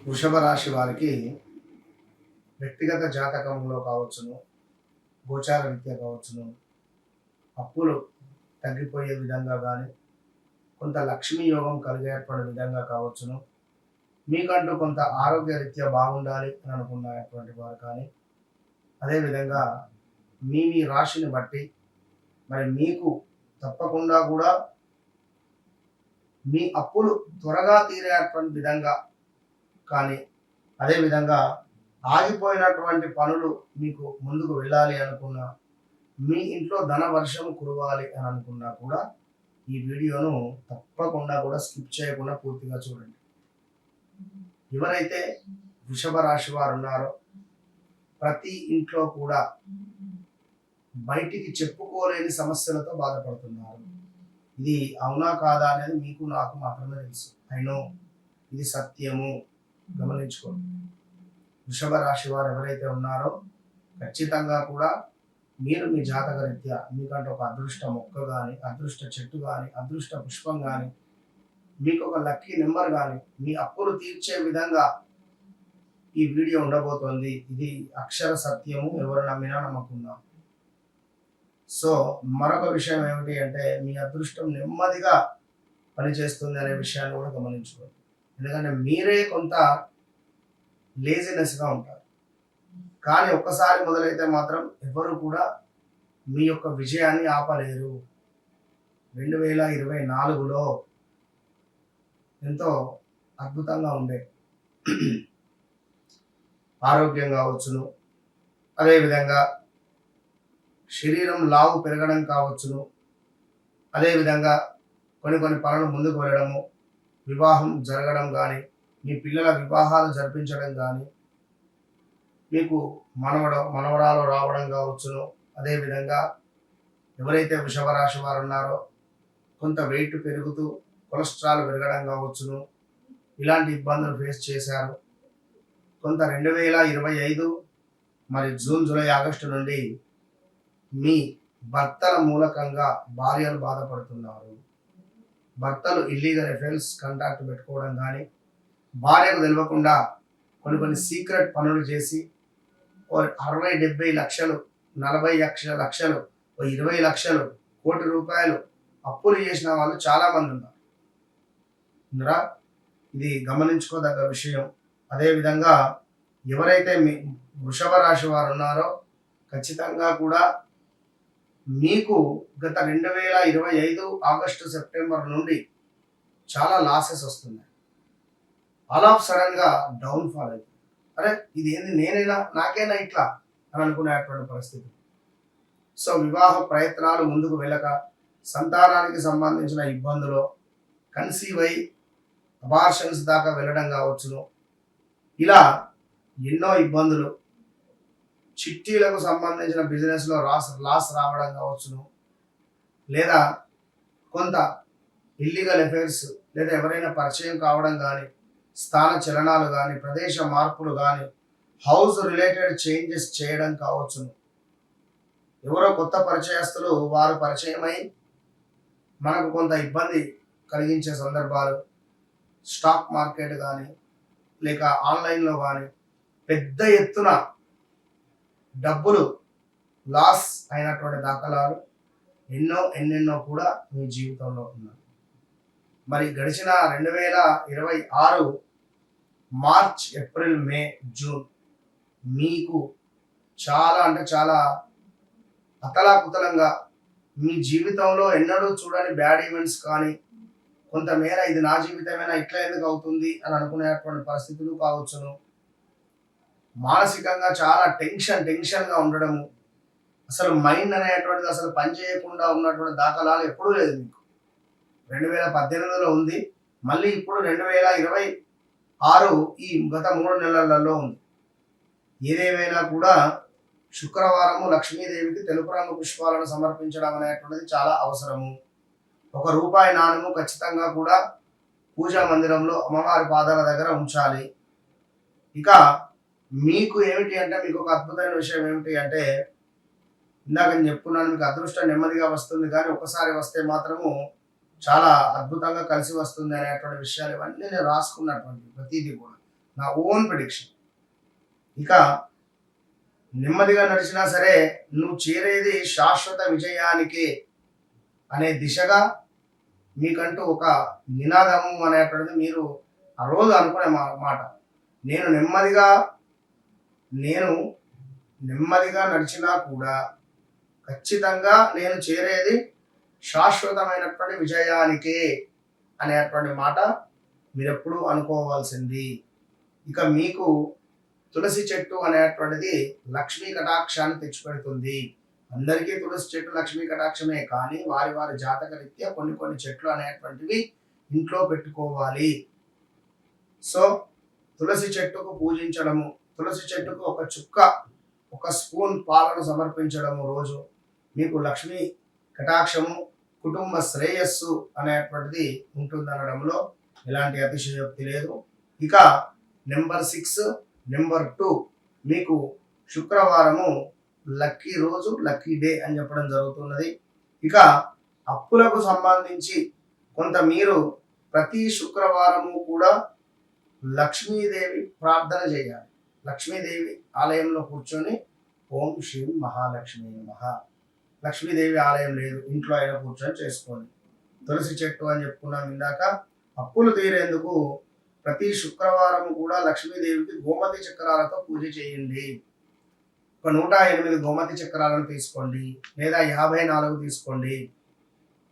వృషభ రాశి వారికి వ్యక్తిగత జాతకంలో కావచ్చును, గోచార రీత్యా కావచ్చును, అప్పులు తగ్గిపోయే విధంగా కానీ, కొంత లక్ష్మీ యోగం కలిగేటువంటి విధంగా కావచ్చును, మీకంటూ కొంత ఆరోగ్య రీత్యా బాగుండాలి అని అనుకున్నటువంటి వారు కానీ, అదేవిధంగా మీ రాశిని బట్టి మరి మీకు తప్పకుండా కూడా మీ అప్పులు త్వరగా తీరేటువంటి విధంగా కానీ, అదేవిధంగా ఆగిపోయినటువంటి పనులు మీకు ముందుకు వెళ్ళాలి అనుకున్నా, మీ ఇంట్లో ధన వర్షం కురవాలి అని అనుకున్నా కూడా ఈ వీడియోను తప్పకుండా కూడా స్కిప్ చేయకుండా పూర్తిగా చూడండి. ఎవరైతే వృషభ రాశి వారు ఉన్నారో ప్రతి ఇంట్లో కూడా బయటికి చెప్పుకోలేని సమస్యలతో బాధపడుతున్నారు. ఇది అవునా కాదా అనేది మీకు నాకు మాత్రమే తెలుసు. అయినో ఇది సత్యము, గమనించుకోండి. వృషభ రాశి వారు ఎవరైతే ఉన్నారో ఖచ్చితంగా కూడా మీరు మీ జాతక రీత్యా మీకంటే ఒక అదృష్ట మొక్క కానీ, అదృష్ట చెట్టు కానీ, అదృష్ట పుష్పం కానీ, మీకు ఒక లక్కీ నెంబర్ కానీ, మీ అప్పులు తీర్చే విధంగా ఈ వీడియో ఉండబోతోంది. ఇది అక్షర సత్యము, ఎవరు నమ్మినా నమ్మకున్నా. సో మరొక విషయం ఏమిటి అంటే, మీ అదృష్టం నెమ్మదిగా పనిచేస్తుంది అనే విషయాన్ని కూడా గమనించుకోండి. ఎందుకంటే మీరే కొంత లేజినెస్గా ఉంటారు, కానీ ఒక్కసారి మొదలైతే మాత్రం ఎవరు కూడా మీ యొక్క విజయాన్ని ఆపలేరు. 2024లో ఎంతో అద్భుతంగా ఉండే ఆరోగ్యం కావచ్చును, అదేవిధంగా శరీరం లావు పెరగడం కావచ్చును, అదేవిధంగా కొన్ని పనులు ముందుకు వెళ్ళడము, వివాహం జరగడం కానీ, మీ పిల్లల వివాహాలు జరిపించడం కానీ, మీకు మనవరాలు రావడం కావచ్చును, అదేవిధంగా ఎవరైతే వృషభ రాశి వారు ఉన్నారో కొంత వెయిట్ పెరుగుతూ కొలెస్ట్రాల్ పెరగడం కావచ్చును, ఇలాంటి ఇబ్బందులు ఫేస్ చేశారు. కొంత 2025 మరి జూన్, జూలై, ఆగస్టు నుండి మీ భర్తల మూలకంగా భార్యలు బాధపడుతున్నారు. భర్తలు ఇల్లీగల్ అఫైర్స్ కాంటాక్ట్ పెట్టుకోవడం కానీ, భార్యకు తెలియకుండా కొన్ని సీక్రెట్ పనులు చేసి 60-70 లక్షలు, 40 లక్షలు, 20 లక్షలు, కోటి రూపాయలు అప్పులు చేసిన వాళ్ళు చాలా మంది ఉన్నారు. ఇది గమనించుకోదగ్గ విషయం. అదేవిధంగా ఎవరైతే మీ వృషభ రాశి వారు ఉన్నారో ఖచ్చితంగా కూడా మీకు గత 2025 ఆగస్టు, సెప్టెంబర్ నుండి చాలా లాసెస్ వస్తున్నాయి. ఆల్ ఆఫ్ సడన్ గా డౌన్ ఫాల్ అవుతుంది. అరే ఇది ఏంది, నేనైనా నాకైనా ఇట్లా అని అనుకునేటువంటి పరిస్థితి. సో వివాహ ప్రయత్నాలు ముందుకు వెళ్ళక, సంతానానికి సంబంధించిన ఇబ్బందులు, కన్సీవ్ అయి అబార్షన్స్ దాకా వెళ్ళడం కావచ్చును, ఇలా ఎన్నో ఇబ్బందులు, చిట్టీలకు సంబంధించిన బిజినెస్లో లాస్ రావడం కావచ్చును, లేదా కొంత ఇల్లీగల్ అఫైర్స్, లేదా ఎవరైనా పరిచయం కావడం కానీ, స్థాన చలనాలు కానీ, ప్రదేశ మార్పులు కానీ, హౌస్ రిలేటెడ్ చేంజెస్ చేయడం కావచ్చును. ఎవరో కొత్త పరిచయస్తులు వారు పరిచయమై మనకు కొంత ఇబ్బంది కలిగించే సందర్భాలు, స్టాక్ మార్కెట్ కానీ, లేక ఆన్లైన్లో కానీ పెద్ద ఎత్తున డబ్బులు లాస్ అయినటువంటి దాఖలాలు ఎన్నెన్నో కూడా మీ జీవితంలో ఉన్నాయి. మరి గడిచిన 2026 మార్చ్, ఏప్రిల్, మే, జూన్ మీకు చాలా అంటే చాలా అతలాకుతలంగా మీ జీవితంలో ఎన్నడూ చూడని బ్యాడ్ ఈవెంట్స్ కానీ, కొంతమేర ఇది నా జీవితమైనా ఇట్లా ఎందుకు అవుతుంది అని అనుకునేటువంటి పరిస్థితులు కావచ్చును. మానసికంగా చాలా టెన్షన్గా ఉండడము, అసలు మైండ్ అనేటువంటిది అసలు పని చేయకుండా ఉన్నటువంటి దాఖలాలు ఎప్పుడూ లేదు. మీకు 2018లో ఉంది, మళ్ళీ ఇప్పుడు 2026 ఈ గత 3 నెలలలో ఉంది. ఏదేమైనా కూడా శుక్రవారము లక్ష్మీదేవికి తెలుపు రంగు పుష్పాలను సమర్పించడం అనేటువంటిది చాలా అవసరము. ₹1 నాణెము ఖచ్చితంగా కూడా పూజా మందిరంలో అమ్మవారి పాదాల దగ్గర ఉంచాలి. ఇక మీకు ఏమిటి అంటే, మీకు ఒక అద్భుతమైన విషయం ఏమిటి అంటే, ఇందాక నేను చెప్పుకున్నాను, మీకు అదృష్టం నెమ్మదిగా వస్తుంది, కానీ ఒకసారి వస్తే మాత్రము చాలా అద్భుతంగా కలిసి వస్తుంది అనేటువంటి విషయాలు ఇవన్నీ నేను రాసుకున్నటువంటి ప్రతిదీ కూడా నా ఓన్ ప్రిడిక్షన్. ఇక నెమ్మదిగా నడిచినా సరే నువ్వు చేరేది శాశ్వత విజయానికి అనే దిశగా మీకంటూ ఒక నినాదము అనేటువంటిది మీరు ఆ రోజు అనుకునే మాట. నేను నెమ్మదిగా నడిచినా కూడా ఖచ్చితంగా నేను చేరేది శాశ్వతమైనటువంటి విజయానికే అనేటువంటి మాట మీరెప్పుడు అనుకోవాల్సింది. ఇక మీకు తులసి చెట్టు అనేటువంటిది లక్ష్మీ కటాక్షాన్ని తెచ్చిపెడుతుంది. అందరికీ తులసి చెట్టు లక్ష్మీ కటాక్షమే, కానీ వారి వారి జాతక రీత్యా కొన్ని చెట్లు అనేటువంటివి ఇంట్లో పెట్టుకోవాలి. సో తులసి చెట్టుకు పూజించడము, తులసి చెట్టుకు ఒక స్పూన్ పాలను సమర్పించడము రోజు మీకు లక్ష్మీ కటాక్షము, కుటుంబ శ్రేయస్సు అనేటువంటిది ఉంటుందనడంలో ఎలాంటి అతిశయోక్తి లేదు. ఇక నెంబర్ 6, నెంబర్ 2 మీకు శుక్రవారము లక్కీ రోజు, లక్కీ డే అని చెప్పడం జరుగుతున్నది. ఇక అప్పులకు సంబంధించి కొంత మీరు ప్రతి శుక్రవారము కూడా లక్ష్మీదేవి ప్రార్థన చేయాలి. లక్ష్మీదేవి ఆలయంలో కూర్చొని ఓం శ్రీ మహాలక్ష్మి నమః. లక్ష్మీదేవి ఆలయం లేదు, ఇంట్లో అయినా కూర్చొని చేసుకోండి. తులసి చెట్టు అని చెప్పుకున్నాం ఇందాక. అప్పులు తీరేందుకు ప్రతి శుక్రవారం కూడా లక్ష్మీదేవికి గోమతి చక్రాలతో పూజ చేయండి. ఒక 108 గోమతి చక్రాలను తీసుకోండి, లేదా 54 తీసుకోండి,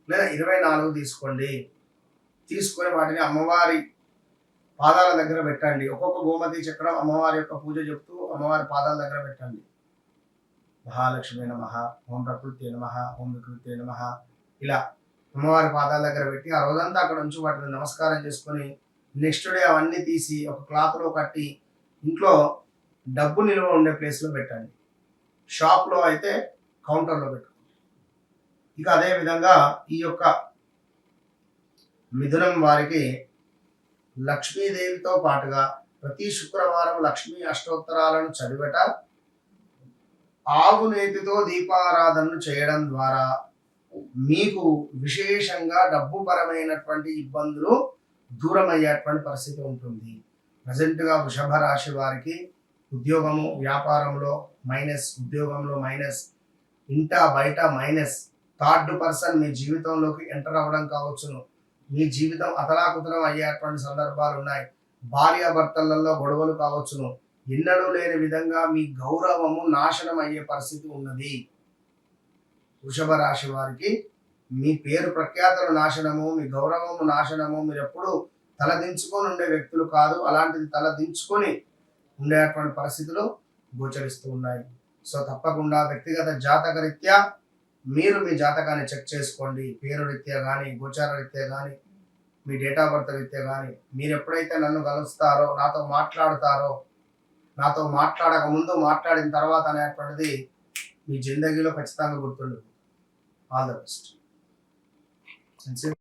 లేదా 24 తీసుకోండి. తీసుకొని వాటిని అమ్మవారి పాదాల దగ్గర పెట్టండి. ఒక్కొక్క గోమతి చక్రం అమ్మవారి యొక్క పూజ చెప్తూ అమ్మవారి పాదాల దగ్గర పెట్టండి. మహాలక్ష్మి నమః, ఓం ప్రకృతి నమః, ఓం వికృతి నమః, ఇలా అమ్మవారి పాదాల దగ్గర పెట్టి ఆ రోజంతా అక్కడ ఉంచి వాటిని నమస్కారం చేసుకొని నెక్స్ట్ డే అవన్నీ తీసి ఒక క్లాత్లో కట్టి ఇంట్లో డబ్బు నిల్వ ఉండే ప్లేస్లో పెట్టండి. షాప్లో అయితే కౌంటర్లో పెట్టుకోండి. ఇక అదే విధంగా ఈ యొక్క మిథునం వారికి లక్ష్మీదేవితో పాటుగా ప్రతి శుక్రవారం లక్ష్మీ అష్టోత్తరాలను చదివట, ఆవు నేతితో దీపారాధనను చేయడం ద్వారా మీకు విశేషంగా డబ్బు పరమైనటువంటి ఇబ్బందులు దూరం అయ్యేటువంటి పరిస్థితి ఉంటుంది. ప్రజెంట్గా వృషభ రాశి వారికి ఉద్యోగము, వ్యాపారంలో మైనస్, ఉద్యోగంలో మైనస్, ఇంట బయట మైనస్, థర్డ్ పర్సన్ మీ జీవితంలోకి ఎంటర్ అవ్వడం కావచ్చును, మీ జీవితం అతలాకుతలం అయ్యేటువంటి సందర్భాలు ఉన్నాయి. భార్యాభర్తలలో గొడవలు కావచ్చును, ఎన్నడూ లేని విధంగా మీ గౌరవము నాశనం అయ్యే పరిస్థితి ఉన్నది. వృషభ రాశి వారికి మీ పేరు ప్రఖ్యాతలు నాశనము, మీ గౌరవము నాశనము. మీరు ఎప్పుడు తలదించుకొని ఉండే వ్యక్తులు కాదు, అలాంటిది తలదించుకొని ఉండేటువంటి పరిస్థితులు గోచరిస్తూ ఉన్నాయి. సో తప్పకుండా వ్యక్తిగత జాతక రీత్యా మీరు మీ జాతకాన్ని చెక్ చేసుకోండి. పేరు రీత్యా కానీ, గోచార రీత్యా కానీ, మీ డేట్ ఆఫ్ బర్త్ రీత్యా కానీ. మీరు ఎప్పుడైతే నన్ను కలుస్తారో, నాతో మాట్లాడతారో, నాతో మాట్లాడక ముందు, మాట్లాడిన తర్వాత అనేటువంటిది మీ జిందగీలో ఖచ్చితంగా గుర్తుండదు. All the best.